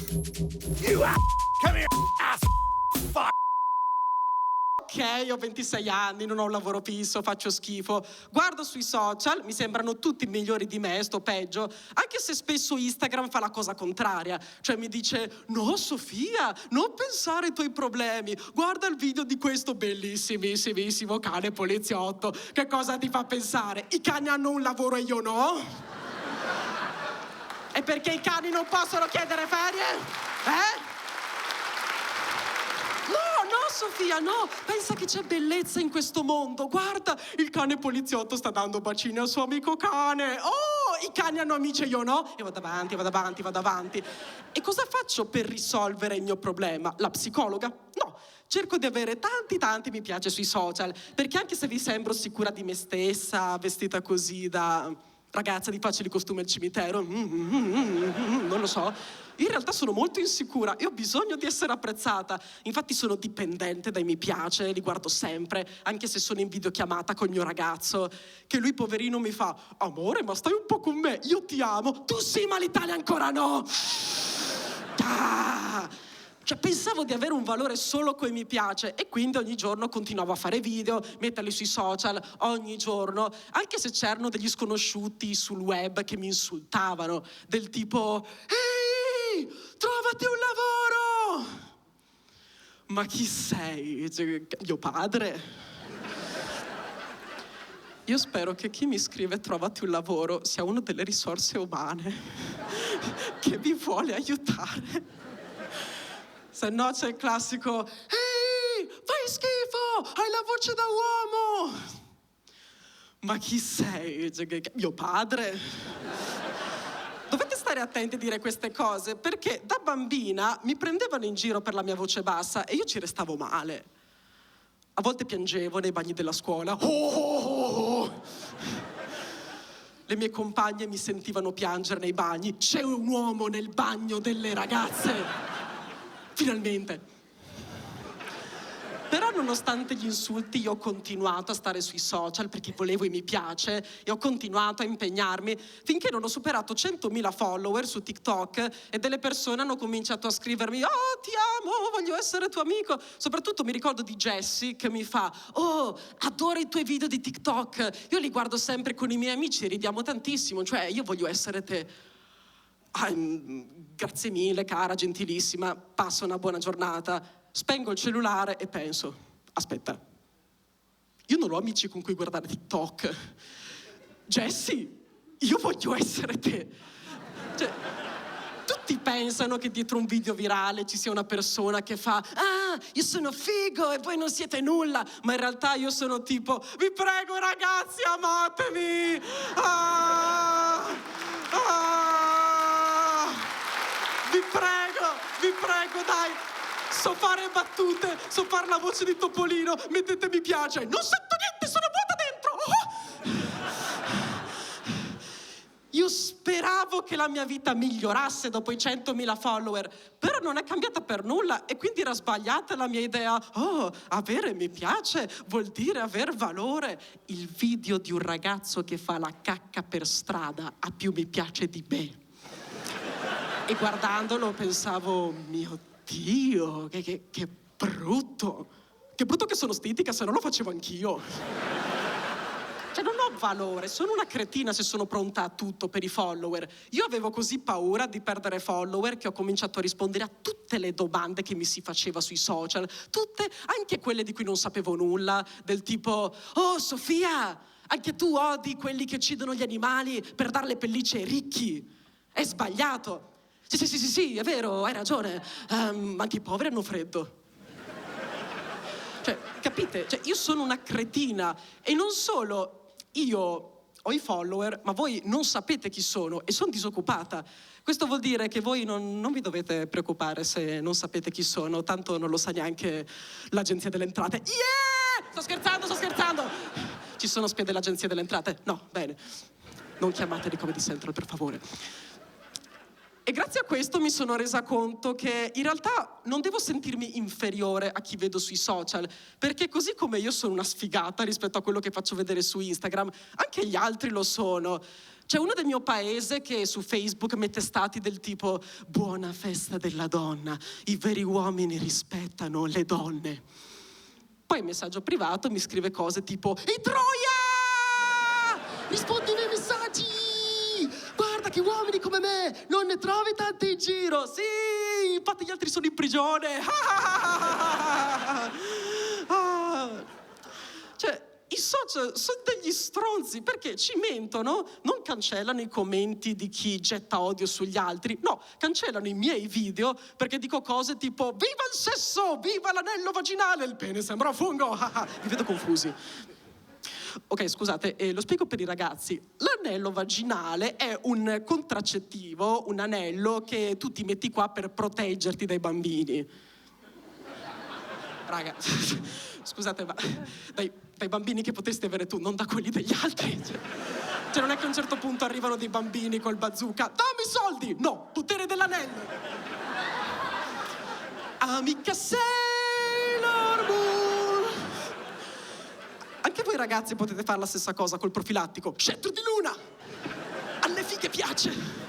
You come here, ass fuck. Ok, ho 26 anni, non ho un lavoro fisso, faccio schifo. Guardo sui social, mi sembrano tutti migliori di me, sto peggio, anche se spesso Instagram fa la cosa contraria. Cioè mi dice, no Sofia, non pensare ai tuoi problemi, guarda il video di questo bellissimissimo cane poliziotto. Che cosa ti fa pensare? I cani hanno un lavoro e io no? E perché i cani non possono chiedere ferie? Eh? No, Sofia, no! Pensa che c'è bellezza in questo mondo. Guarda, il cane poliziotto sta dando bacini al suo amico cane. Oh, i cani hanno amici e io no? E vado avanti. E cosa faccio per risolvere il mio problema? La psicologa? No. Cerco di avere tanti mi piace sui social, perché anche se vi sembro sicura di me stessa, vestita così da ragazza di facili costumi al cimitero, non lo so, in realtà sono molto insicura e ho bisogno di essere apprezzata. Infatti sono dipendente dai mi piace, li guardo sempre, anche se sono in videochiamata col mio ragazzo, che lui poverino mi fa, amore, ma stai un po' con me, io ti amo. Tu sì, ma l'Italia ancora no. Cioè pensavo di avere un valore solo coi mi piace e quindi ogni giorno continuavo a fare video, metterli sui social ogni giorno, anche se c'erano degli sconosciuti sul web che mi insultavano, del tipo ehi, trovati un lavoro! Ma chi sei? Cioè, mio padre? Io spero che chi mi scrive trovati un lavoro sia una delle risorse umane che vi vuole aiutare. Se no c'è il classico ehi, fai schifo, hai la voce da uomo. Ma chi sei? Mio padre? Dovete stare attenti a dire queste cose, perché da bambina mi prendevano in giro per la mia voce bassa e io ci restavo male. A volte piangevo nei bagni della scuola. Le mie compagne mi sentivano piangere nei bagni. C'è un uomo nel bagno delle ragazze. Finalmente. Però nonostante gli insulti io ho continuato a stare sui social perché volevo i mi piace e ho continuato a impegnarmi finché non ho superato 100.000 follower su TikTok e delle persone hanno cominciato a scrivermi oh ti amo, voglio essere tuo amico. Soprattutto mi ricordo di Jessie che mi fa oh adoro i tuoi video di TikTok, io li guardo sempre con i miei amici e ridiamo tantissimo, cioè io voglio essere te. Grazie mille, cara, gentilissima, passa una buona giornata, spengo il cellulare e penso, aspetta, io non ho amici con cui guardare TikTok. Jessie, io voglio essere te. Cioè, tutti pensano che dietro un video virale ci sia una persona che fa io sono figo e voi non siete nulla, ma in realtà io sono tipo vi prego ragazzi amatemi. Vi prego, dai, so fare battute, so fare la voce di Topolino, mettete mi piace. Non sento niente, sono vuota dentro. Io speravo che la mia vita migliorasse dopo i 100.000 follower, però non è cambiata per nulla e quindi era sbagliata la mia idea. Oh, avere mi piace vuol dire aver valore. Il video di un ragazzo che fa la cacca per strada ha più mi piace di me. E guardandolo pensavo, mio Dio, che brutto. Che brutto che sono stitica, se no lo facevo anch'io. Cioè non ho valore, sono una cretina se sono pronta a tutto per i follower. Io avevo così paura di perdere follower che ho cominciato a rispondere a tutte le domande che mi si faceva sui social. Tutte, anche quelle di cui non sapevo nulla, del tipo, oh Sofia, anche tu odi quelli che uccidono gli animali per dar le pellicce ai ricchi. È sbagliato. Sì, è vero, hai ragione. Ma anche i poveri hanno freddo. Cioè, capite? Cioè, io sono una cretina e non solo io ho i follower, ma voi non sapete chi sono e sono disoccupata. Questo vuol dire che voi non vi dovete preoccupare se non sapete chi sono, tanto non lo sa neanche l'Agenzia delle Entrate. Yeah! Sto scherzando! Ci sono spie dell'Agenzia delle Entrate? No, bene. Non chiamateli come di Central, per favore. E grazie a questo mi sono resa conto che in realtà non devo sentirmi inferiore a chi vedo sui social, perché così come io sono una sfigata rispetto a quello che faccio vedere su Instagram, anche gli altri lo sono. C'è uno del mio paese che su Facebook mette stati del tipo «Buona festa della donna, i veri uomini rispettano le donne». Poi in messaggio privato mi scrive cose tipo «I Troia! Rispondi ai miei messaggi! Guarda che uomini come me non ne trovi tanti in giro! Sì! Infatti gli altri sono in prigione! Cioè, i social sono degli stronzi perché ci mentono, non cancellano i commenti di chi getta odio sugli altri, no, cancellano i miei video perché dico cose tipo viva il sesso, viva l'anello vaginale, il pene sembra un fungo, vi vedo confusi. Ok, scusate, lo spiego per i ragazzi. L'anello vaginale è un contraccettivo, un anello che tu ti metti qua per proteggerti dai bambini. Raga, scusate, ma dai bambini che potresti avere tu, non da quelli degli altri. Cioè, non è che a un certo punto arrivano dei bambini col bazooka. Dammi i soldi! No, potere dell'anello. Amica Sailor Moon. Anche voi ragazzi potete fare la stessa cosa col profilattico. Scettro di luna! Alle fighe piace!